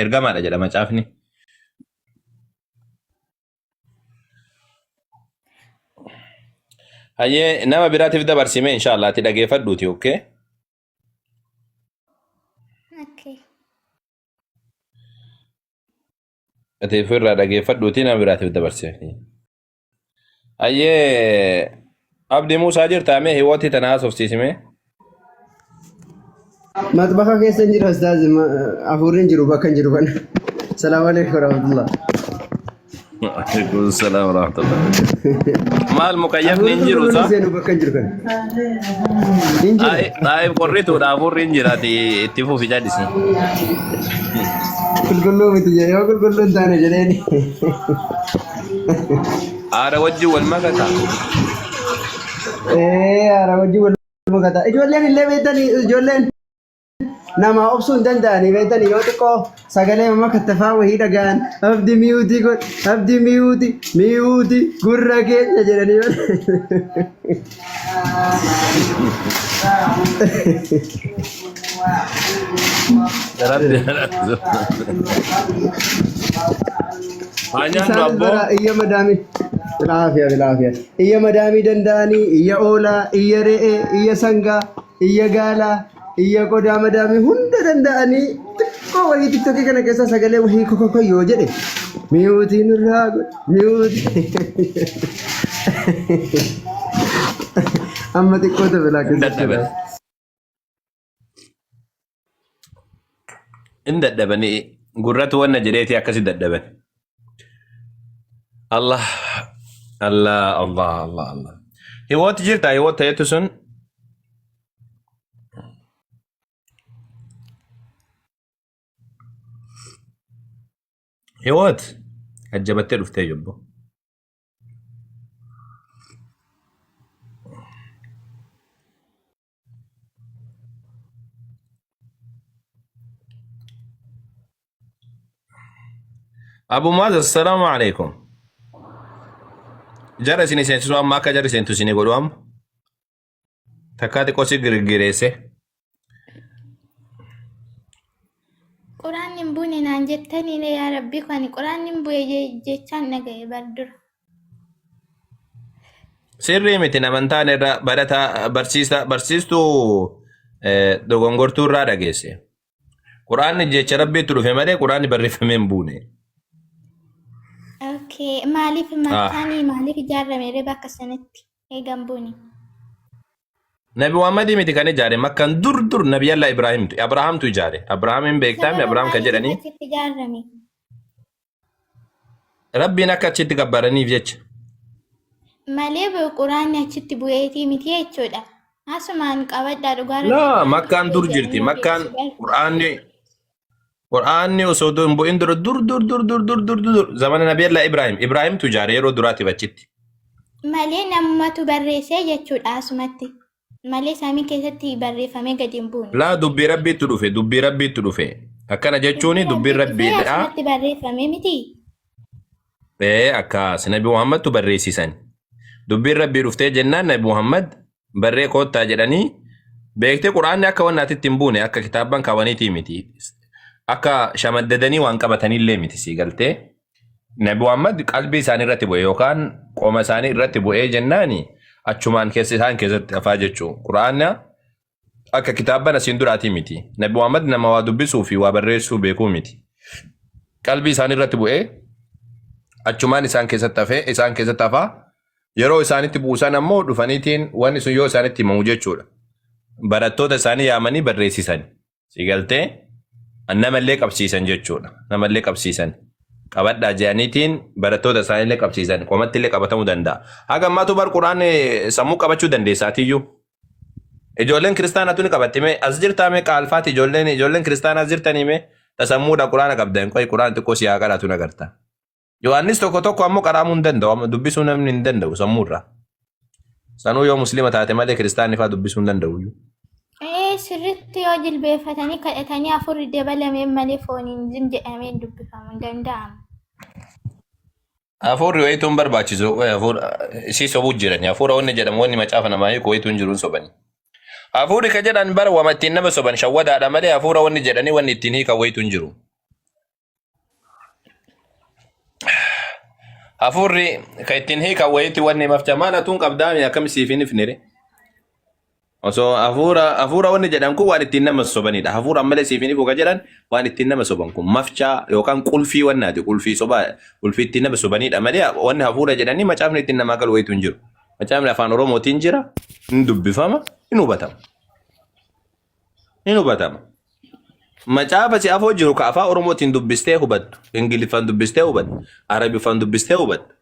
ergamaadha jedha macaafni. Hayyee nama biraatiif dabarsime inshallah ati dhageeffadhuuti okay? Okay. Ati ofirraa dhageeffadhuuti nama biraatiif dabarsime. Hayyee abdii Muusaa jirtaa mee hiwootii tana haasofsiisime? مطبخ كيس نجرو أستاذ أفورين جرو بكن جرو كن السلام عليكم ورحمة الله عليكم السلام ورحمة الله. ما المكيف ننجرو صح؟ زينو بكن جرو كن طيب قريتو دافور رينجراتي اتفو في جادسي. كل متجي كل انتاني جليني على وجه والمكتا. إيه على وجه والمكتا. إجولين اللي بيتني إجولين nama obsuun danda'anii beektanii yoo xiqqoo sagalee mamma kattafaa wahii dhagaan abdi miyuuti god abdi miyuuti gurra keenya jedhanii iyya madaami bilaafiya iyya madaamii danda'anii iyya oolaa iyya re'ee iyya sangaa iyya gaalaa iya qodaa madaamii hunda danda'anii xiqqoo wayii tiktokii kana keessa sagalee wahii kokokoyyoo jedhe miyuutii nurraa miyuutii amma xiqqoo taphilaa keessa in dadhabanii gurratu wanna jedheeti akkasi dadhaban. Allah Allah Allah Allah Allah hiwooti jirta hiwoot ta'etu sun hiwoot ajjabattee dhuftee jobbo. Abu Muaz assalamu alaikum. Jara sini sensu amma akka jara sentu sini godhu amma takkaati qosi girgireesse. Quraan hin buune naan jettanii yaa rabbi kwani quraan hin bu'e jechaan dhagaye bardura. Sirrii miti namantaan irra barataa barsiistuu dogongortuu irraa dhageesse. Quraanni jecha rabbiitti dhufe malee quraanni barreeffamee hin buune. Okay, maaliif mataanii maaliif ijaarame bakka sanatti eegan buuni? Nabi Muhammad miti kan ijaare makkan dur Nabi Allah Abrahamtu ijaare. Abrahamin beektaami Abraham kan jedhanii. Rabbiin akka achitti gabbaraniif jecha. Malee quraanni achitti bu'eetii miti jechuudha. Asumaan qabadhaa dhugaa La makkaan dur jirti makkaan quraanni osoo hin bu'in dura dur zamana Nabi Allah Ibrahimtu ijaare yeroo duraatiif achitti. Malee nammatu barreessee jechuudha asumatti. Malee samii keessatti barreeffamee gadi hin buune. La dubbii rabbiitu dhufe. Akkana jechuun dubbii rabbiidha. Asumatti barreeffamee miti. Akkas Nabi Muhammadtu barreessisan. Dubbiin rabbii dhuftee jennaan Nabi Muhammad barree koottaa jedhanii beektee quraanni akka wannaatitti hin buune akka kitaaban kaawwaniitii miti. Akka shamaddadanii waan qabatanillee miti sii galtee. Nabi Muhammad qalbii isaanii irratti bu'e yookaan qooma isaanii irratti bu'ee jennaani. Achumaan isaan keessatti hafaa jechuun quraana akka kitaaban asiin duraatii miti. Nabi Muhammad nama waa dubbisuu fi waa barreessuu beekuu miti. Qalbii isaanii irratti bu'ee achumaan isaan keessatti hafaa yeroo isaanitti buusan ammoo dhufaniitiin wanni sun yoo isaanitti himamu jechuudha. Barattoota isaanii yaamanii barreessisan. Si galtee namallee qabsiisan jechuudha. Namallee qabsiisan. Qabadhaa jedhaniitiin barattoota isaaniillee qabsiisan qomattillee qabatamuu danda'a. Haga ammaatu bar quraan sammuu qabachuu dandeessaatiyyuu. Ijoolleen kiristaanaatu ni qabattime as jirtaa mee qaalfaati ijoolleen kiristaanaa as jirtanii mee tasammuudha quraana qabdan qoy quraan xiqqoo si haa qaraatu nagarta. Yohaannis tokko ammoo qaraamuu hin danda'u dubbisuu namni hin danda'u sammuurraa. Sanuu yoo muslima taate malee kiristaanni fa'aa dubbisuu hin danda'u. Sirriitti yoo jilbeeffatanii kadhatanii afurri dabalamee malee fooniin zim jedhamee dubbifamu hin danda'amu. Afurri wayituun barbaachisu isii sobuu jirani. Afura wanni jedhamu wanni macaafa namaa hiiku wayituun jiruun sobani. Afurri ka jedhan bara wama ittiin nama soban shawwadaadha malee afura wanni jedhanii wanni ittiin hiikan wayituun jiru. Hafuurri ka ittiin hiikan wayiitti wanni mafcha maala tun qabdaami akkam siifin ifnire. Osoo hafuura wanni jedhan kun waan ittiin nama sobanidha. Hafuura ammalee siifin ifu ka jedhan waan ittiin nama soban kun mafcha yookaan qulfii wannaati. Qulfii sobaa qulfii ittiin nama sobanidha malee wanni hafuura jedhanii macaafni ittiin namaa galu wayiitu hin jiru. Macaafni afaan Oromootiin jira, hin dubbifama, hin hubatama. Hin hubatama. Macaafa si afoo jiru ka afaan Oromootiin dubbistee hubattu, Ingiliffaan dubbistee hubattu, Arabiffaan dubbistee hubattu.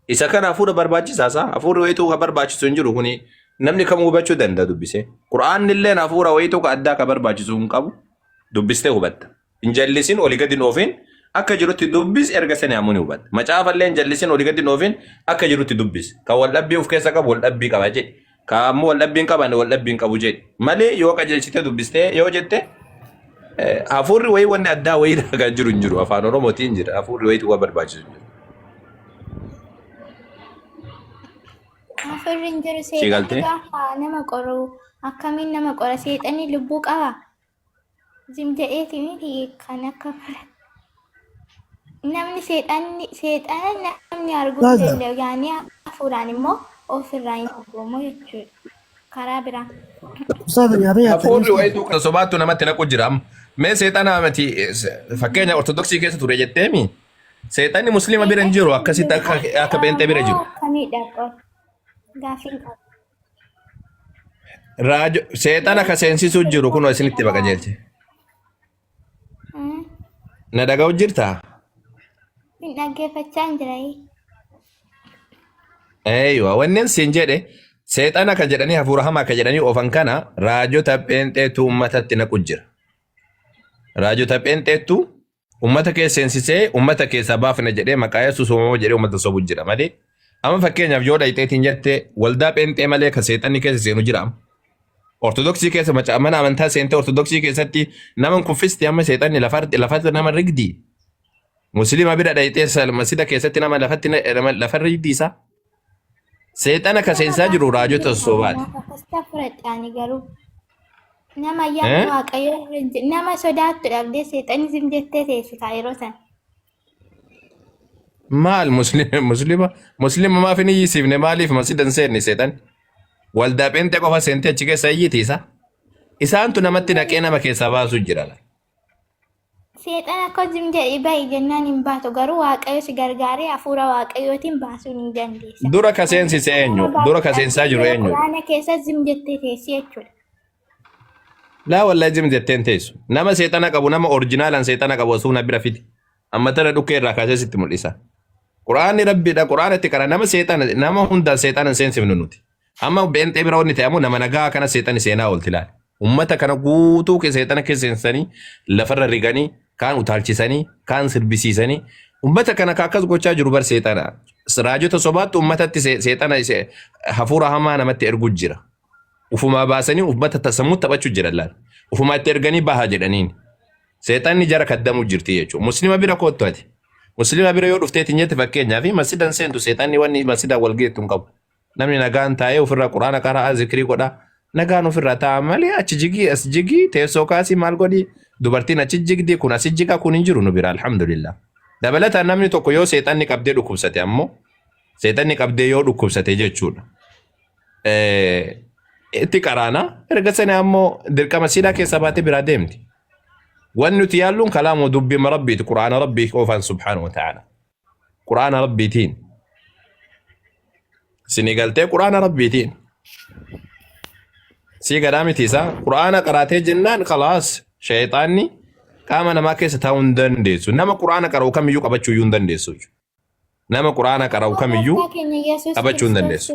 Isa kana hafuura barbaachisaasa. Hafuurri wayiitu ka barbaachisu hin jiru kuni namni kam hubachuu danda'a dubbisee. Qura'aanni illee hafuura wayiitu ka addaa ka barbaachisu hin qabu dubbistee hubatta. Hin jallisin olii gadi hin oofin akka jirutti dubbis erga sanii ammoo ni hubatta. Macaafa illee hin jallisin olii gadi hin oofin akka jirutti dubbis. Ka waldhabbii of keessa qabu waldhabbii qaba jedhe. Ka ammoo waldhabbii hin qaban waldhabbii hin qabu jedhe. Malee yoo qajeelchitee dubbistee yoo jette hafuurri wayii wanni addaa wayii kan jiru hin jiru. Afaan Oromootiin jira. Hafuurri wayiitu ka barbaachisu hin jiru. Hafuurri hin jiru seexanni gaafa nama qoru akkamiin nama qora seexanni lubbuu qaba. Zimja'eeti miti kan akka namni seexana namni arguu danda'u yaani hafuuraan immoo ofirraa hin argamu jechuudha. Karaa biraa. Hafuurri wayiitu kan sobaattu namatti naqu jira. Mee seexana miti fakkeenya ortodoksii keessa ture jetteemi. Seexanni musliima bira hin jiru akkasitti akka beentee bira jiru. Akkamidha qora. Gaaffiin qaba. Raajo seexana ka seensisuu jiru kun isinitti baqa jeelche. Na dhaga'u jirtaa? Hin dhaggeeffachaa hin jirai. Eeywa wanneen siin jedhe seexana ka jedhanii hafuura hamaa ka jedhanii oofan kana raajota pheenxeetu uummatatti naqu jira. Raajota pheenxeetu uummata keessa seensisee uummata keessaa baafna jedhee maqaa Yesuus uumamoo jedhee uummata sobu jira malee. Amma fakkeenyaaf yoo dhayiteetiin jette waldaa pheenxee malee ka seexanni keessa seenu jira. Ortodoksii keessa mana amantaa seentee ortodoksii keessatti nama kuffisti amma seexanni lafatti nama rigdi. Musliima bira dhayitee masjida keessatti nama lafa rigdiisa. Seexana ka seensaa jiru raajota sobaati. Akkasitti fudhadhaani garuu nama yaada waaqayyoo nama sodaattu dhabdee seexanni zimjettee teessisa yeroo sana. Maal muslima maaf hin iyyisiifne maaliif masjida hin seenne seexan waldaa pheenxee qofa seentee achi keessa iyyitiisa isaantu namatti naqee nama keessaa baasuu jira. Seexan akka zimjedhii bahi jennaan hin baatu garuu waaqayyo si gargaaree hafuura waaqayyootiin baasuu ni dandeessa. Dura ka seensise eenyu? Dura ka seensaa jiru eenyu? Quraana keessa zimjettee teessi jechuudha. Laa wallahi zimjetteen teessu nama seexana qabu nama orjinaalan seexana qabu osoo na bira fiti amma tana dhukkee irraa kaasee sitti mul'isa. Quraanni rabbiidha quraanatti kana nama seexana nama hundaan seexana seensifnu nuti. Amma pheenxee bira wanni ta'amu nama nagaa kana seexani seenaa oolti laal. Ummata kana guutuu ke seexana keessa seensanii lafarra riganii kaan utaalchisanii kaan sirbisiisanii ummata kana akkas gochaa jiru bar seexana. Raajota sobaatti ummatatti seexana hafuura hamaa namatti ergu jira. Ufuma baasanii ummata sammuu taphachuu jira laal. Ufuma itti erganii bahaa jedhaniin. Seexanni jara kaddamu jirti jechuudha. Muslima bira kootu ati. Muslima bira yoo dhufteetiin jette fakkeenyaaf masjidan seentu seexanni wanni masjidan wal geettu hin qabu. Namni nagaan taa'ee ofirraa quraana qaraa zikrii godha. Nagaan ofirraa taa'a malee achi jigii as jigii teessoo kaasii maal godhi dubartiin achi jigdii kun asi jigaa kun hin jiru nu bira alhamdulillah. Dabalataan namni tokko yoo seexanni qabdee dhukkubsate ammoo seexanni qabdee yoo dhukkubsate jechuudha. Itti qaraana erga sana ammoo dirqama siidaa keessa baatee biraa deemti. Wanni nuti yaalluun kalaamu dubbima rabbiiti quraana rabbii qoofaan subhaanahu wa ta'ala. Quraana rabbiitiin. Sinigaltee quraana rabbiitiin. Sii gadaa mitiisa quraana qaraatee jennaan khalaas shayxaanni qaama namaa keessa taa'uu hin dandeessu. Nama quraana qara'u kamiyyuu qabachuu iyyuu hin dandeessu. Nama quraana qara'u kamiyyuu qabachuu hin dandeessu.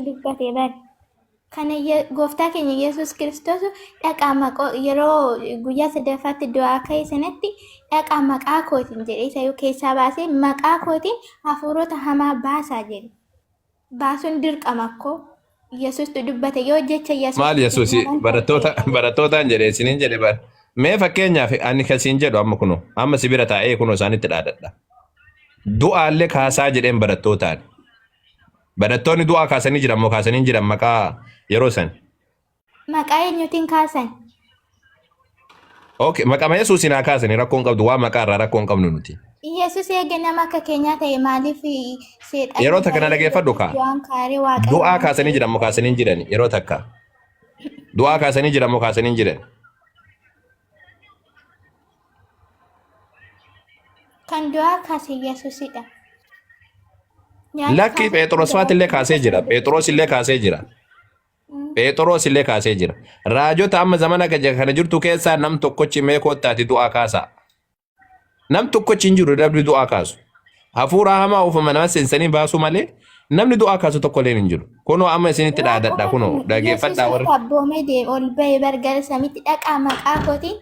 Kana gooftaa keenya Yesuus Kiristoos dhaqaa maqaa yeroo guyyaa sadaffaatti du'aa ka'e sanatti dhaqaa maqaa kootiin jedhee isa keessaa baasee maqaa kootiin hafuurota hamaa baasaa jedhe. Baasuun dirqama akkoo Yesuustu dubbate yoo jecha Yesuus. Maal Yesuus barattootaan jedhee isiniin jedhe bara. Mee fakkeenyaaf ani kasiin jedhu amma kunoo amma sibira taa'ee kunoo isaanitti dhaadadha. Du'aallee kaasaa jedheen barattootaan. Barattoonni du'aa kaasanii jiran moo kaasanii jiran maqaa yeroo san? Maqaa eenyuutiin kaasan? Okay, maqaa Yesuusin haa kaasanii rakkoon qabdu waan maqaa irraa rakkoon qabnu nuti. Yesus eega nama akka keenyaa ta'e maaliif seexanni Yeroo takka na dhageeffadhu kaa. du'aan kaaree waaqayyo Du'aa kaasanii jiran moo kaasanii hin jiran yeroo takka. Du'aa kaasanii jiran moo kaasanii hin jiran. kan du'aa kaase Yesusidha. Lakki Phexros illee kaasee jira. Phexros illee kaasee jira. Phexros illee kaasee jira. Raajota amma zamana kana jirtu keessaa nam tokkochi mee koottaati du'aa kaasaa. Nam tokkochi hin jiru dabdi du'aa kaasu. Hafuura hamaa ofuma nama seensanii baasuu malee namni du'aa kaasu tokko illee hin jiru. Kunoo amma isinitti dhaadadha kunoo dhageeffadhaa warri. Yesus abboomee deema ol bahee bargara samitti dhaqaa maqaa kootiin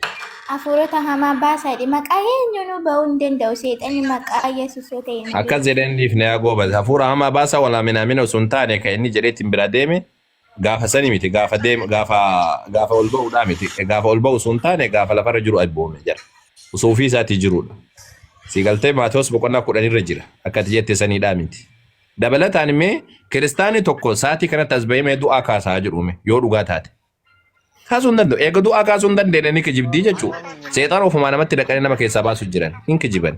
hafuurota hamaa baasaadhi. Maqaa eenyuunuu bahuu hin danda'u seexanni maqaa Yesus yoo ta'e. Akkas jedhaniif na yaagooba. Hafuura hamaa baasaa walaa minaamina osoo hin taane kan inni jedheetiin bira deeme gaafa sani miti gaafa deema gaafa ol ba'uudhaa miti gaafa ol ba'u osoo hin taane gaafa lafarra jiru abboome jira. Osoo ofii isaatii jirudha. Siigaltee Maatewos boqonnaa 10 irra jira. Akkati jette saniidhaa miti. Dabalataan immoo kiristaanii tokko saatii kanatti as bahee du'aa kaasaa jedhume yoo dhugaa taate. Kaasuu hin danda'u. Eega du'aa kaasuu hin dandeenye ni kijibdii jechuudha. Seexaan ofumaa namatti dhaqanii nama keessaa baasuu jiran hin kijiban.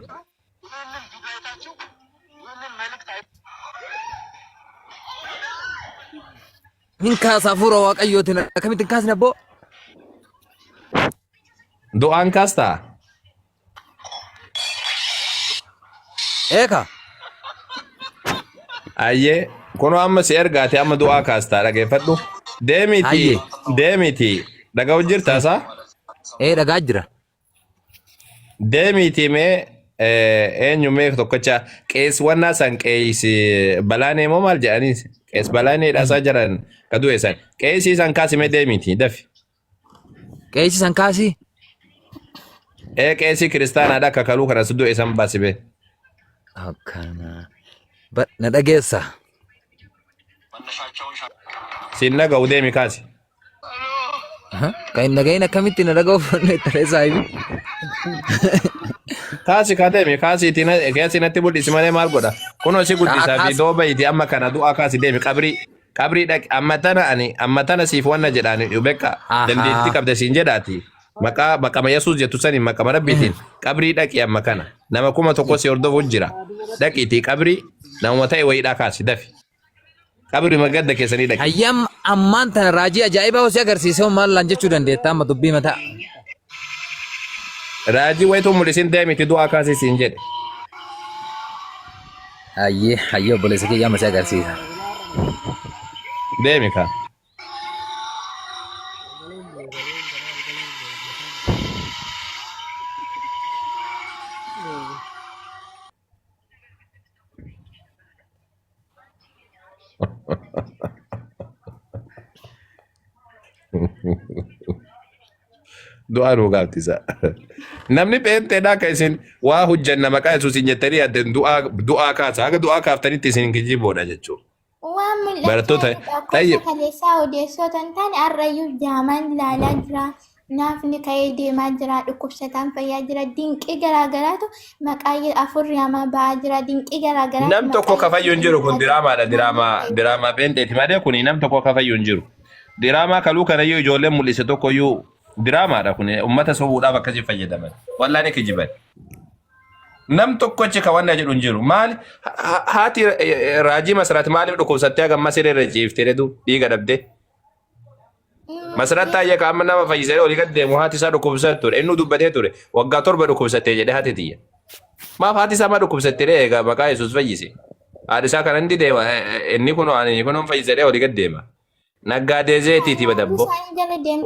Hin kaasa hafuura waaqayyootiin akkamitti hin kaasne abboo? Du'aan kaastaa? Eeka. Ayyee kunoo amma si ergaate amma du'aa kaastaa dhageeffadhu. Deemiti dhaga'u jirta isaa? Dhagaa jira. Deemiti mee eenyu mee tokkocha qeeswannaa san qeesi balaanee moo maal jedhaniis qees balaanee dhaasaa jiran ka du'e san qeesii san kaasi mee deemiti dafi. Qeesii san kaasii? Qeesii kiristaanaadha akka kaluu kana du'e san baasibee. Akkana. Na dhageessa. Siin dhaga'u deemi kaasi. Kan hin dhagahin akkamitti na dhaga'uuf tareessaa hibi. Kaasi kaa deemi kaasi natti mul'isi malee maal godha. Kunoo si guddisaa fi dooba iti amma kana du'aa kaasi deemi qabrii dhaqi amma tana siif wanna jedhaan bekka dandeettii qabda siin jedhaati. Maqama Yesuus jettu saniin maqama rabbiitiin qabrii dhaqi amma kana nama 1,000 si hordofuun jira. Dhaqiitii qabrii nama ta'e wayiidhaa kaasi dafi. Qabrii magadda keessanii dhaqi. Hayyam ammaan tana raajii ajaa'ibaa hosii agarsiisee maal laan jechuu dandeetta amma dubbii mataa. Raajii wayituu mul'isin deemiti du'aa kaasii siin jedhe. Hayyee obboleessa kiyyaa amma si agarsiisa. Deemi kaa. Du'aa nuu gaaftisa. Namni pheenteedhaa kan isin waa hojjanna maqaa Yesuus hin jettanii addeen du'aa kaasa. Haga du'aa kaaftanitti isin kijiboodha jechuudha. Waan Barattoota mul'atu kaleessaa odeessota hin taane har'ayyuu jaamaan ilaalaa jira. Naafni ka'ee deemaa jira. Dhukkubsataan fayyaa jira. Dinqii garaagaraatu maqaa afurri hamaa ba'aa jira. Dinqii garaagaraatu. Nam tokko kafayyuu hin jiru kun diraamaadha. Diraamaa pheenteeti malee kuni nam tokko kafayyuu hin jiru. Diraamaa kaluu kanayyuu ijoolleen mul'ise tokkoyyuu diraamaadha kun ummata sobuudhaaf akkasii fayyadaman. Wallaani kijiban. Nam tokkochi kawanna jedhu hin jiru. Maali haati raajii masaraati maaliif dhukkubsattee hagamma siree ciiftee dhiiga dhabdee? Masaraatti taa'ee qaama nama fayyisee olii gad deemu haati isaa dhukkubsattee ture. Inni dubbatee ture waggaa 7 dhukkubsattee jedhee haati tiyya. Maaf haati isaa ma dhukkubsattee egaa maqaa Yesuus fayyise. Haati isaa kana inni deema inni kun fayyisee olii gad deema. Naggaadee zeetiiti badabbo.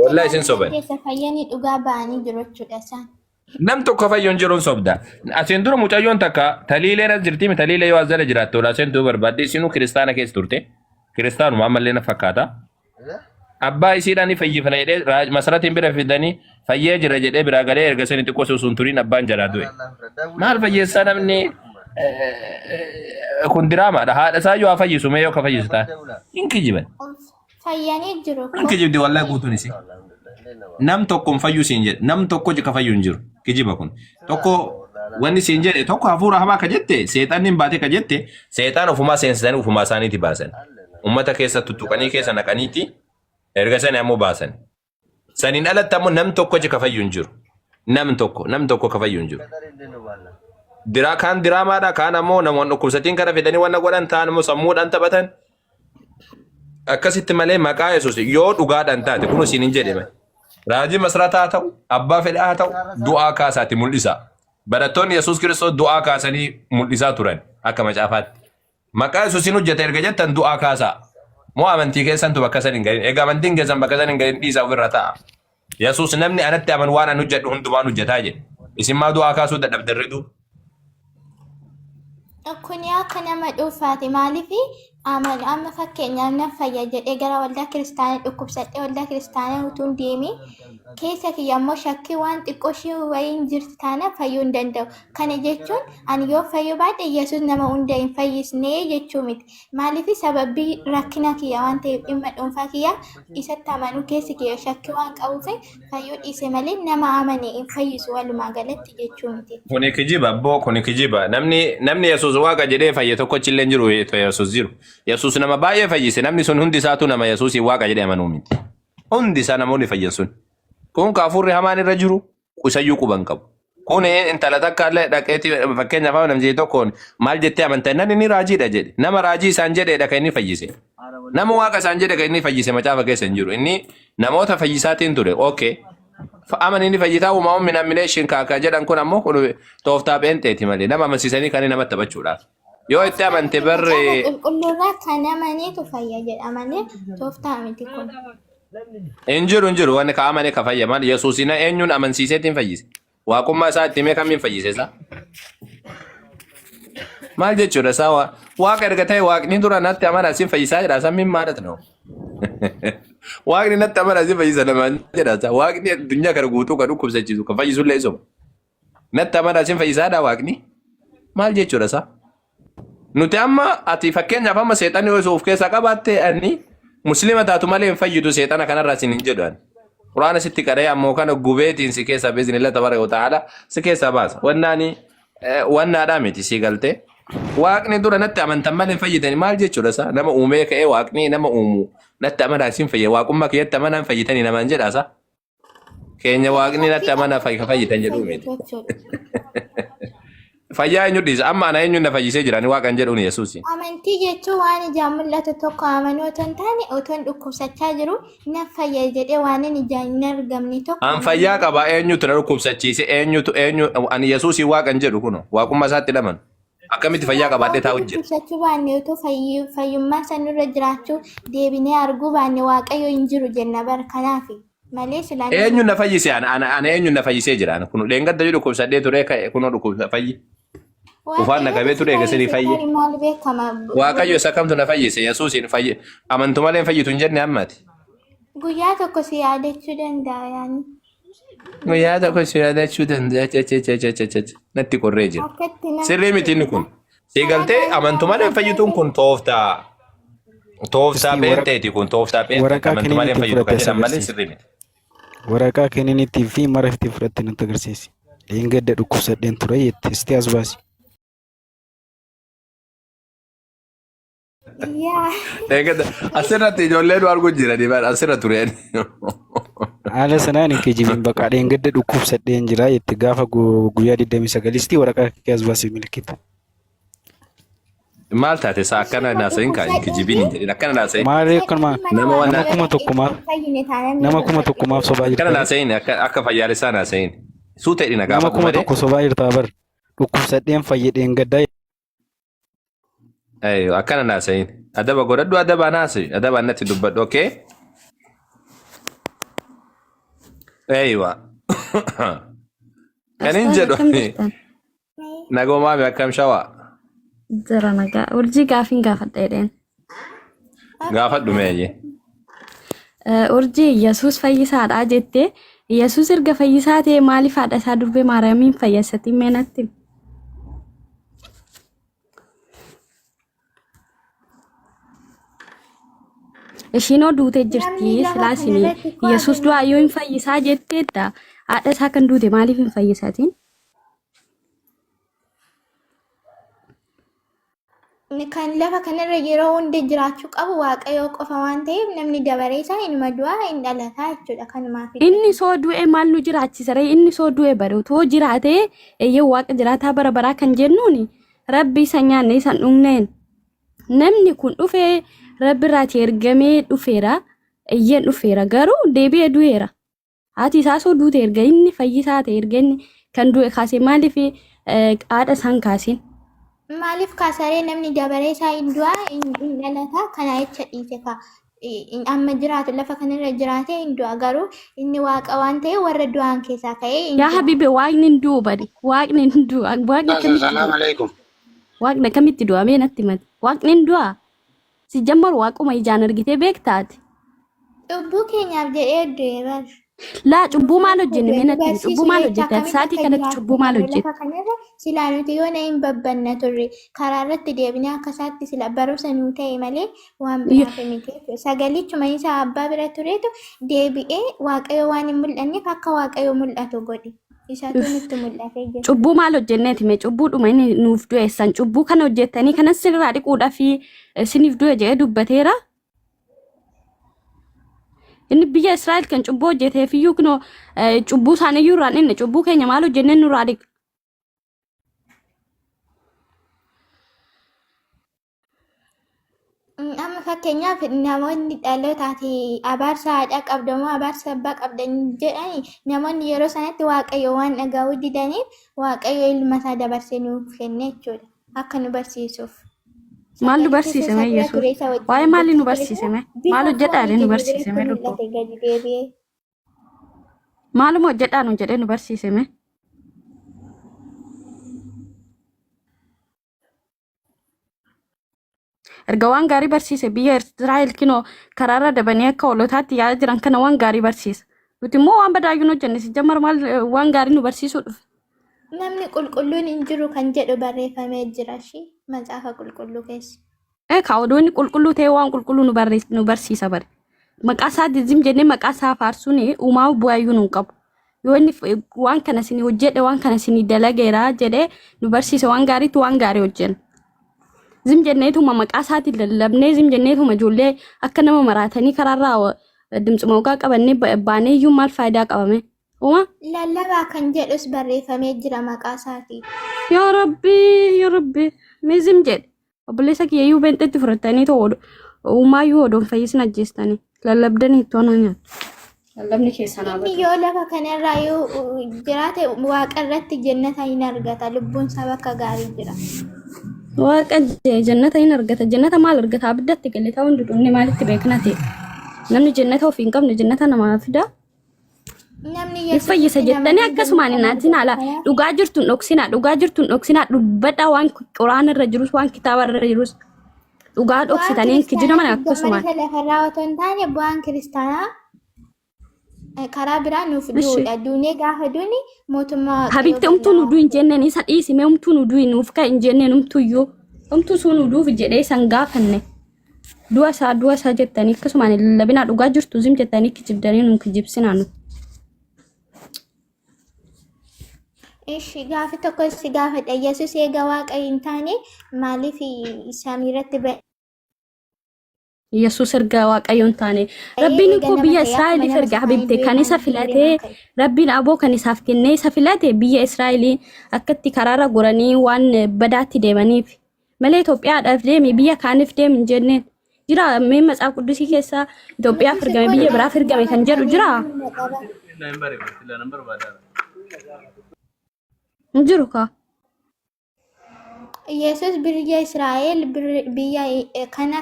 Wallahi isin soban. Fayyanii dhugaa ba'anii jiru jechuudha isaan. Nam tokko fayyoon jiruun sobda. Asin dura mucayyoon takka taliileen as jirti taliilee yoo as jala jiraattu asin dura barbaadde isinuu kiristaana keessa turte. Kiristaanuma ammallee na fakkaata. Abbaa isiidhaan fayyifana jedhee masaratiin bira fidanii fayyee jira jedhee biraa galee erga sanii xiqqoo sun turiin abbaan jalaa du'e. Maal fayyeessaa namni kun diraamaadha. Haadha isaa yoo fayyisu mee yoo ka fayyisu taate. Hin kijiban. Fayyanii jiru. Hin kijibdi wallahi guutuun isi. Nam tokko hin fayyuu siin jedhe. Nam tokko ka fayyuu hin jiru. Kijiba kun. Tokko wanni siin jedhe tokko hafuura hamaa ka jette seexaan hin baate ka jette seexaan ofumaa seensisanii ofumaa isaaniiti baasan. Ummata keessa tuttuqanii keessa naqaniiti erga sani ammoo baasan. Saniin alatti ammoo nam tokko ka fayyuu hin jiru. Nam tokko ka fayyuu hin jiru. Kaan diraamaadha kaan ammoo namoonni dhukkubsatiin kana fidanii wanna godhan ta'an immoo sammuudhaan taphatan. Akkasitti malee maqaa Yesuus yoo dhugaadhaan taate kun isin hin jedhame. Raajii masrataa haa ta'u, abbaa fedhaa haa ta'u, du'aa kaasaatti mul'isa. Barattoonni Yesuus Kiristoos du'aa kaasanii mul'isaa turan akka macaafaatti. Maqaa Yesuusin hojjeta erga jettan du'aa kaasaa. Moo amantii keessantu bakka san hin gahin. Egaa amantiin keessan bakka san hin gahin dhiisaa ofirra ta'a. Yesuus namni anatti aman waan an hojjedhu hundumaan hojjetaa jedhe. Isin maa du'aa kaasuu dadhabdarritu? Kuni akka nama dhuunfaati maaliif amma fakkeenyaaf nan fayya jedhee gara waldaa kiristaanaa dhukkubsadhee waldaa kiristaanaa utuu hin deemin keessa kiyya ammoo shakkii waan xiqqoo ishee wayiin jirti taana fayyuu hin danda'u. Kana jechuun ani yoo fayyuu baadhe Yesuus nama hunda hin fayyisnee jechuu miti. Maaliif sababii rakkina kiyya waan ta'eef dhimma dhuunfaa kiyya isatti amanuu keessi kiyya shakkii waan qabuuf fayyuu dhiise malee nama amane hin fayyisu walumaa galatti jechuu miti. Kuni kijiba abboo kuni kijiba namni Yesuus waaqa jedhee fayye tokkochillee hin jiru Yesuus jiru. Yesuus nama baay'ee fayyise namni sun hundi isaatu nama Yesuus waaqa jedhee amanuu miti. Hundi isaa namoonni fayyan sun. Kun kaafurri hamaan irra jiru isayyuu quban qabu. Kun intala takka illee dhaqeetti fakkeenyaaf namni tokkoon maal jettee amantaa inni raajiidha jedhe. Nama raajii isaan jedheedha kan inni fayyise. Nama waaqa isaan jedhe kan inni fayyise macaafa keessa hin jiru. Inni namoota fayyisaatiin ture. Okay. Aman inni fayyitaa uumamuun minammineeshin kaakaa jedhan kun ammoo kun tooftaa pheenxeeti malee nama amansiisanii kan namatti taphachuudhaaf. Yoo itti amante barree. Qulqulluurraa kan amaneetu fayya jedha malee tooftaa miti kun. Injiru wanni ka amane ka fayyaman Yesuusina eenyuun amansiiseetiin fayyise. Waaqummaa isaa itti mee kamiin fayyise isaa? Maal jechuudha isaa waaqa erga ta'e waaqni dura natti amana siin fayyisaa jedha sammiin maalati noo? Waaqni natti amana siin fayyisa namaan jedha isaa waaqni addunyaa kana guutuu kan dhukkubsachiisu kan fayyisullee isuma. Natti amana siin fayyisaadha waaqni? Maal jechuudha isaa? Nuti amma ati fakkeenyaaf amma seexanni yoo of keessaa qabaatte ani Muslima taatu malee hin fayyidu seexana kanarraa sin hin jedhan. Quraana sitti qadhee ammoo kana gubeetiin si keessaa biizinillee tabaree ta'aadha si keessaa baasa. Wannaadhaa miti si galtee. Waaqni dura natti amantan malee hin fayyitani maal jechuudha isaa nama uumee ka'ee waaqni nama uumu natti amanaa sin fayya waaqummaa keessatti amanaan fayyitanii namaan jedhaa isaa. Keenya waaqni natti amanaa fayyitan jedhuu miti. Fayyaa eenyu dhiisa amma ana eenyu na fayyisee jirani waaqan jedhuun Yesuus. Amantii jechuun waan ijaan mul'atu tokko amanuu otoo hin taane otoo hin dhukkubsachaa jiru na fayya jedhee waan ijaan hin argamne tokko. An fayyaa qaba eenyutu na dhukkubsachiise eenyu ani Yesuus waaqan jedhu kun waaqummaa isaatti dhaman. Akkamitti fayyaa qabaadhee taa'u jira. Dhukkubsachuu baanne otoo fayyummaa sanirra jiraachuu deebinee arguu baanne waaqayyo hin jiru jenna bara kanaafi. Malee silaan. Eenyu na fayyise ana eenyu na fayyisee jira kun dheengadda jedhu dhukkubsadhee ture kun dhukkubsa fayyi. Ufaan naqabee ture eegasanii fayye. Waaqayyo isa kamtu na fayyise Yesuusin fayye amantu malee fayyitu hin jenne ammati. Guyyaa tokko si yaadachuu danda'a yaani. Guyyaa tokko si yaadachuu danda'a natti qorree jira. Sirrii miti inni kun. Si galtee amantu malee fayyituun kun tooftaa pheenxeeti kun tooftaa pheenxeeti amantu malee fayyitu kan jedhan malee sirrii miti. Waraqaa kenninittii fi maraftii fudhatte nutti agarsiisi. Dheengadda dhukkubsadheen ture jettee isti as baasi. Asirratti ijoolleen arguu jiranii asirra tureen. Haala sanaan hin kijibiin bakka dheengadda dhukkubsadheen jira jetti gaafa guyyaa 29 waraqaa kee as baasi milikitu. Maal taate isaa akkana naasayin kaa kijibiin hin jedhin akkana naasayin. Maali akkanuma nama kuma tokkumaaf sobaa jirta. Akkana naasayin akka fayyaalessaa naasayin. Suutee dhina gaafa nama kuma tokko sobaa jirta bar dhukkubsadheen fayyadheen gaddaa. Akkana naasayin. Adaba godhadhu adaba naasi adaba natti dubbadhu okay. Eeywa. Kan hin jedhu. Nagoomaami akkam shawaa. Jira nagaa urjii gaafiin gaafadha jedheen. Gaafadhu meeyye. Urjii Yesuus fayyisaadha jettee Yesuus erga fayyisaa ta'e maaliif haadha isaa durbee Maariyaamiin fayyisatti meenatti? Ishiin duute jirti silaasini Yesuus du'aa yoo hin fayyisaa jetteedha haadha isaa kan duute maaliif hin fayyisatiin? kan lafa kanarra yeroo hunda jiraachuu qabu waaqayyoo qofa waan ta'eef namni dabaree isaa inuma du'aa hin dhalataa jechuudha kanumaaf. Inni soo du'e maal nu jiraachisa ree? Inni soo du'e bare utoo jiraate eeyyee waaqa jiraataa bara baraa kan jennuuni rabbi isa nyaanne isa dhugneen. Namni kun dhufee rabbi irraati ergamee dhufeera eeyyee dhufeera garuu deebi'ee du'eera. Haati isaa soo duute erga inni fayyisaa ta'e erga inni kan du'e kaasee maaliif haadha isaan kaasin? Maaliif kaasaree namni dabaree isaa hin du'aa hin dhalataa kana jecha dhiise ka amma jiraatu lafa kanarra jiraatee hin du'a garuu inni waaqa waan ta'e warra du'an keessaa ka'ee hin Yaa habibi waaqni hin du'u bari waaqni hin du'u waaqni akkamitti Assalamu alaikum. waaqni akkamitti du'a mee natti himati waaqni hin du'a si jammaru waaquma ijaan argitee beektaati. cubbuu keenyaaf jedhee du'e bar. Laa cubbuu maal hojjenne mee natti himi cubbuu maal hojjette sa'aatii kanatti cubbuu maal hojjette? Lafa kanarra silaa nuti yoo na hin babbanna turre karaa irratti deebinee akka isaatti sila barumsa nuu ta'e malee waan biraaf miti. Sagalichuma isaa abbaa bira tureetu deebi'ee waaqayyo waan hin mul'anneef akka waaqayyo mul'atu godhe. Isaatu nutti mul'atee jira. Cubbuu maal hojjenneeti mee cubbuudhuma inni nuuf du'eessan cubbuu kana hojjettanii kanas sirraa dhiquudhaa fi isiniif du'e jedhee dubbateera. Inni biyya Israa'el kan cubbuu hojjeteef iyyuu kunoo cubbuu isaaniiyyuu irraan inni cubbuu keenya maal hojjenneen nurraa dhiqa. Amma fakkeenyaaf namoonni dhalootaati abaarsa haadha qabdamoo abaarsa abbaa qabdan jedhani namoonni yeroo sanatti waaqayyo waan dhaga'uu didaniif waaqayyo ilma isaa dabarsee nuuf kenne jechuudha akka nu barsiisuuf. Maal nu barsiise mee Yesuus? Waa'ee maali nu barsiise mee? Maal hojjedhaa nu barsiise mee lubbuu? Maaluma hojjedhaa nu jedhee nu barsiise mee? Erga waan gaarii barsiise biyya Israa'el kinoo karaarra dabanii akka hoolotaatti yaa'aa jiran kana waan gaarii barsiisa. Nuti immoo waan badaayyuu nu hojjenne si jammar maal waan gaarii nu barsiisuu dhufe. Namni qulqulluun hin jiru kan jedhu barreeffamee jira shi macaafa qulqulluu keessa. Kaawwadoonni qulqulluu ta'e waan qulqulluu nu barsiisa bare. Maqaa isaa dizim jennee maqaa isaa faarsuun uumaa bu'aayyuu nu qabu. Yoo inni waan kana isin hojjedhe waan kana isin dalageera jedhee nu barsiise waan gaariitu waan gaarii hojjenna. Zim jenneetuma maqaa isaatiin lallabnee zim jenneetuma ijoollee akka nama maraatanii karaarraa dimtsuma ogaa qabannee baanee iyyuu maal faayidaa qabame? Uma? Lallabaa kan jedhus barreeffamee jira maqaa isaatiin. Yaa Rabbi, mee zim jedhe. Obboleessa kiyya iyyuu beenxeetti fudhatanii ta'u uumaayyuu odoon fayyisna ajjeestanii lallabdanii itti onaa nyaatu. Lallabni keessan Inni yoo lafa kanarraa yoo jiraate waaqa irratti jannata hin argata lubbuun isaa bakka gaarii jira. Waaqa jannata hin argata. Jannata maal argata? Abiddatti galee ta'uu hin dudunne maalitti beekna ta'e? Namni jannata ofii hin qabne jannata namaa fida. Namni fayyisa jettanii akkasumaan inaatiin haala dhugaa jirtuun dhoksinaa dubbadhaa waan quraana irra jirus waan kitaaba irra jirus dhugaa dhoksitanii kijina mana akkasumaan. Waan lafarraa otoo hin taane bu'aan kiristaanaa karaa biraa nuuf duudha. Duunee gaafa duuni mootummaa Habibti umtuu nu duun jenneen isa dhiisime umtuu nu duun nuuf ka hin jenneen umtuyyuu umtuu sun nu duuf jedhee san gaafanne. Du'a isaa jettanii akkasumaan lallabinaa dhugaa jirtu zim jettanii kijibdanii nu kijibsinaa nu. Ishi gaafi tokko si gaafadha. Yesuus eega waaqa hin taane maaliif samiirratti ba'e? Yesuus erga waaqayyoon taane rabbiin ko biyya Israa'eliif erga habibte kan isa filatee rabbiin aboo kan isaaf kennee isa filate biyya Israa'eliin akkatti karaarra goranii waan badaatti deemaniif malee Itoophiyaadhaaf deemi biyya kaaniif deemi hin jenneen jira mee matsaaf quddusii keessaa Itoophiyaaf ergame biyya biraaf ergame kan jedhu jira. Jiru ka. Yesus biyya Israa'el biyya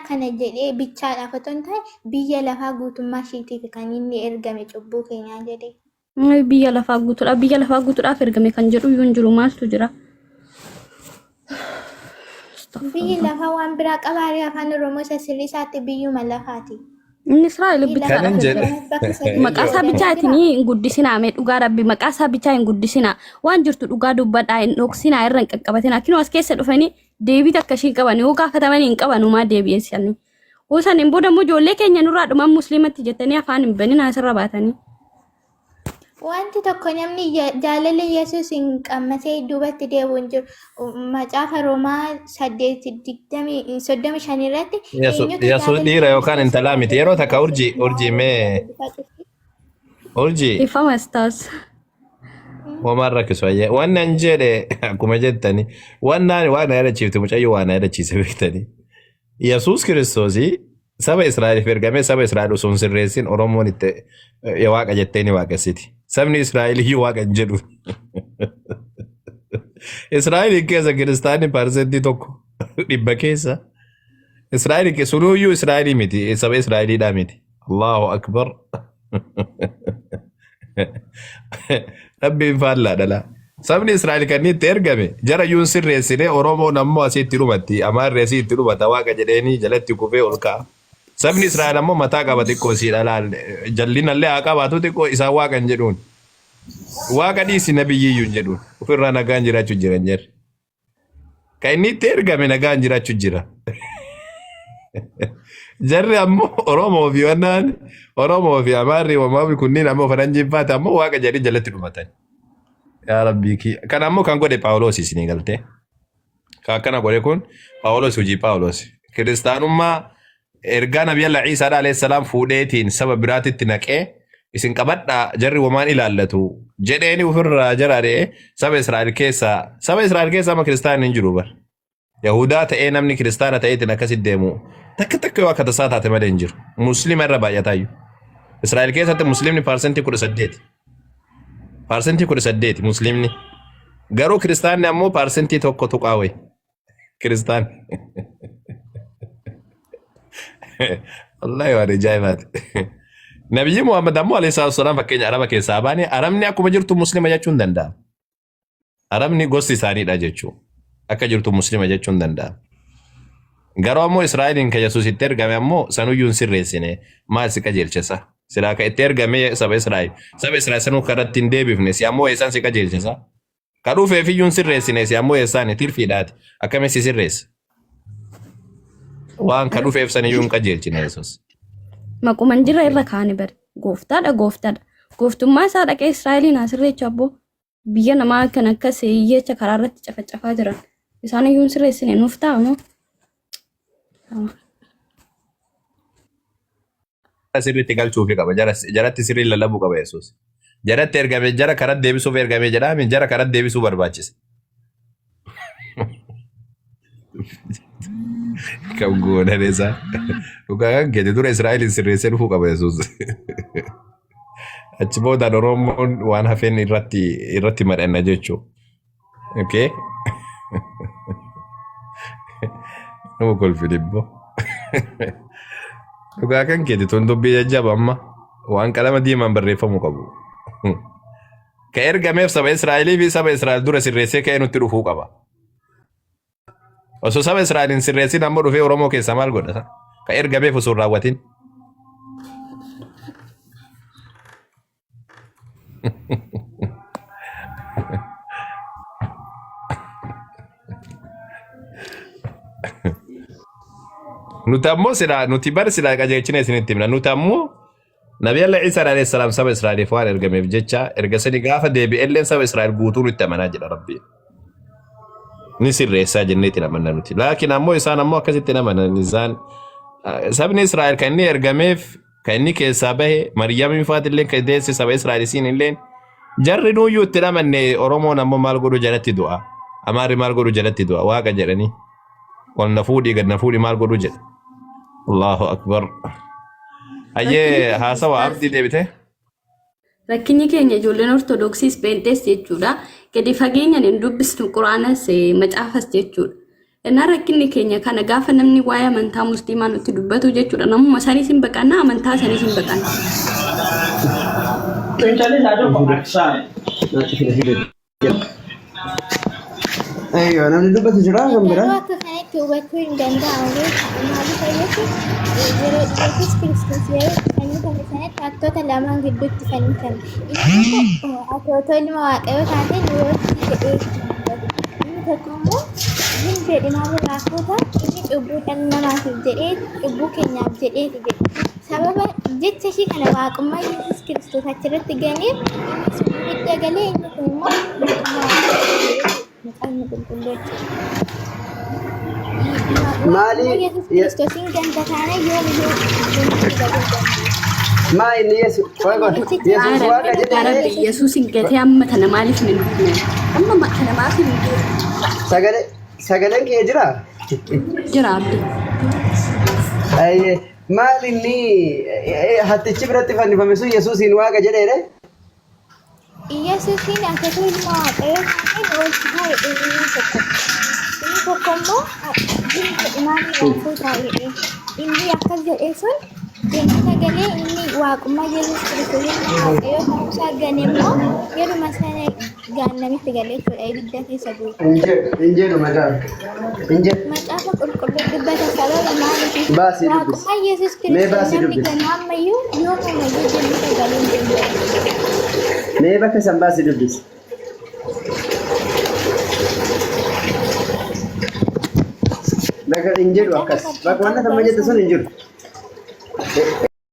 kana jedhee bichaadhaaf otoo hin taane biyya lafaa guutummaa ishiitiif kan inni ergame cubbuu keenyaa jedhee. Biyya lafaa guutuudhaaf ergame kan jedhu iyyuu hin jiru maaltu jira? Biyyi lafaa waan biraa qabaaree afaan Oromoo isa sirrii isaatti biyyuma lafaati. Inni Israa'el bichaadhaaf maqaa isaa bichaatiin hin guddisinaa mee dhugaa rabbi maqaa isaa bichaa hin guddisinaa waan jirtu dhugaa dubbadhaa hin dhoksinaa irra hin qaqqabatinaa kinoo as keessa dhufanii deebii takka ishii qaban yoo gaafatamanii hin qabanumaa deebi'eessanii usan hin booda ijoollee keenya nurraa dhuman musliimatti jettanii afaan hin banin asirra baatanii Wanti tokko namni jaalala Yesuus hin qammasee duubatti deebi'u hin jiru. Macaafa Roomaa 8:35 irratti eenyutu Yesuus jaalala dhiira yookaan Yesuus intalaa miti. Yeroo takka urjii mee urjii Ifamas taas. homaan rakkisu ayyee. Waan an jedhe akkuma jettani waan yaadachiifte mucayyoo waan yaadachiise beektani. Yesuus Kiristoosii saba Israa'eliif ergamee saba Israa'el osoo hin sirreessin Oromoon itti waaqa jettee ni waaqessiti. Sabni Israa'el iyyuu waaqa hin jedhu. Israa'el keessa kiristaanni parsentii tokko dhibba keessa. Israa'el sunuyyuu Israa'el miti saba Israa'eliidhaa miti. Allahu akbar. Rabbiin faallaa dhala. Sabni Israa'el kan itti ergame jara yuun sirreessine Oromoon ammoo asitti dhumatti amaarri asii itti dhumata waaqa jedheeni jalatti kufee ol ka'a. Sabni Israa'el ammoo mataa qaba xiqqoo siidha laal jallinallee haa qabaatu xiqqoo isaan waaqa hin jedhuun. Waaqa dhiisi nabiyyiyyuu hin jedhuun. Ofirraa nagaan jiraachuu jiran jirri. Kan inni itti ergame nagaan jiraachuu jira. Jarri ammoo Oromoo fi amaarri uumamaa kunniin ammoo faranjiin faate ammoo waaqa jedhanii jalatti dhumatan. Yaa Rabbii kan ammoo kan godhe Paawuloos isinii galtee. Kan akkana godhe kun Paawuloos hojii Paawuloos. Kiristaanummaa ergaa Nabiyyi Ciisaa alayhi salaam fuudheetiin saba biraatitti naqee isin qabadhaa jarri wamaan ilaallatu jedheeni ofirraa jaraadhee saba Israa'el keessa amma kiristaanni hin jiru bar. Yahudaa ta'ee namni kiristaana ta'eetiin akkasitti deemu takka yoo akka tasaa taate malee hin jiru. Muslima irra baay'ataayyuu. Israa'el keessatti muslimni parsentii 18. Parsentii 18 muslimni. Garuu kiristaanni ammoo parsentii tokko tuqaawee. Kiristaanni. Wallahi waan ajaa'ibaati. Nabiyyi Muhammad ammoo alayhi salaam fakkeenya Araba keessaa baane Arabni akkuma jirtu muslima jechuun hin danda'amu. Arabni gosti isaaniidha jechuudha. Akka jirtu muslima jechuun hin danda'amu. Garuu ammoo Israa'eliin kan Yesuus itti ergame ammoo sanuyyuu hin sirreessine maal si qajeelchisa? Silaa kan itti ergame saba Israa'el. Saba Israa'el sanuu karatti hin deebifne si ammoo eessaan si qajeelchisa? Kan dhufeef iyyuu hin sirreessine si ammoo eessaan tirfiidhaati. Akkamiin si sirreessa? Waan kan dhufeef saniyyuu hin qajeelchine Yesuus. Maquman jira irra kaani bari. Gooftaadha. Gooftummaa isaa dhaqee Israa'eliin asirreecha abboo. Biyya namaa kan akkas hiyyeecha karaa irratti cafacafaa jiran. Isaan iyyuu hin sirreessine nuuf ta'amoo. Sirriitti galchuufi qaba. Jaratti sirrii lallabuu qaba Yesuus. Jaratti ergame jara karatti deebisuuf ergame jedhame jara karatti deebisuu barbaachisa. Kan goonan isaa. Dhugaa kan keete dura Israa'eliin sirreessee dhufuu qaba Yesuus. Achi boodaan Oromoon waan hafeen irratti madhanna jechuudha. Okay? Nama kolfi dhibbo. Dhugaa kan keete tun dubbii jajjaba amma waan qalama diimaan barreeffamuu qabu. Ka ergameef saba Israa'elii fi saba Israa'el dura sirreessee ka'ee nutti dhufuu qaba. Osoo saba Israa'eliin sirreessin ammoo dhufee Oromoo keessa maal godhata? Ka ergameef osoo hin raawwatin. Nuti ammoo nuti bar silaa qajeelchine isinitti himna. Nuti ammoo Nabiyyi Ciisaa alayhi salaam saba Israa'eliif waan ergameef jecha erga sani gaafa deebi'elleen saba Israa'el guutuu nutti amanaa jedha Rabbi. Ni sirreessaa jenneetti amanna nuti. Laakiin ammoo isaan ammoo akkasitti amanan isaan sabni Israa'el kan inni ergameef kan inni keessaa bahe Maryamii faatillee kan deesse saba Israa'el isiin illeen jarri nuyyuu itti amanne Oromoon ammoo maal godhu jalatti du'a. Amaarri maal godhu jalatti du'a waaqa jedhanii. Wal na fuudhii gad na fuudhii maal godhu jedha. Allahu akbar. Hayyee haasawa abdii deebite. Rakkinyi keenya ijoolleen Ortodoksiis Peentees jechuudha. Gadi fageenyaan hin dubbisnu Quraanas macaafas jechuudha. Innaa rakkinni keenya kana gaafa namni waa'ee amantaa musliimaa nutti dubbatu jechuudha. Namuma saniis hin baqanna amantaa saniis hin baqanna. Ayyo namni dubbatu jira kan Yeroo biraa. akka kanatti hubachuu hin danda'amu. Maaliif fayyadu? Yeroo Yesuus Kiristoos yeroo fannifame sanatti hattoota lamaan gidduutti fannifame. Inni tokko atootoo ilma waaqayyoo taate nuyooti jedhee dubbatu. Inni tokko immoo hin jedhe maali raafota inni cubbuu dhala namaatiif jedhee cubbuu keenyaaf jedheeti jedhe. Sababa jecha ishii kana waaqummaa Yesuus Kiristoos achirratti ganeef hidda galee inni kun immoo maqaan qulqulluu Maali Yesuus Kiristoosiin ganda taana yoo maa inni Yesuus waaqa jedhee Yesuus hin gatee amma tana maaliif hin dhufne? Amma kana maaliif hin dhufne? sagaleen kee jira? Jira abdi. Ayyee maal inni hattichi biratti fannifame sun Yesuusiin waaqa jedheedhe? Yesuusiin akkasuma ilma waaqayyoo ta'een oolchisaa jedhee inni tokko immoo imaamni raafuu taa'ee inni akkas jedhee sun deemsa galee inni waaqummaa Yesuus Kiristoos waaqayyoo ta'uusaa gane immoo yeruma sana gaannamitti galee jechuudha ibidda keessa bu'e. Hin jedhu maqaan. Hin jedhu. Macaafa qulqulluu dubbata sababa maaliif Baasii dubbisi. waaqummaa Yesuus Mee Kiristoos baasii namni dubbisi. gana ammayyuu yoo muummayyuu jennisa galuu hin danda'u. Mee bakka san baasii dubbisi. Bakka hin jedhu akkas. Bakka wanta amma jette sun hin jiru.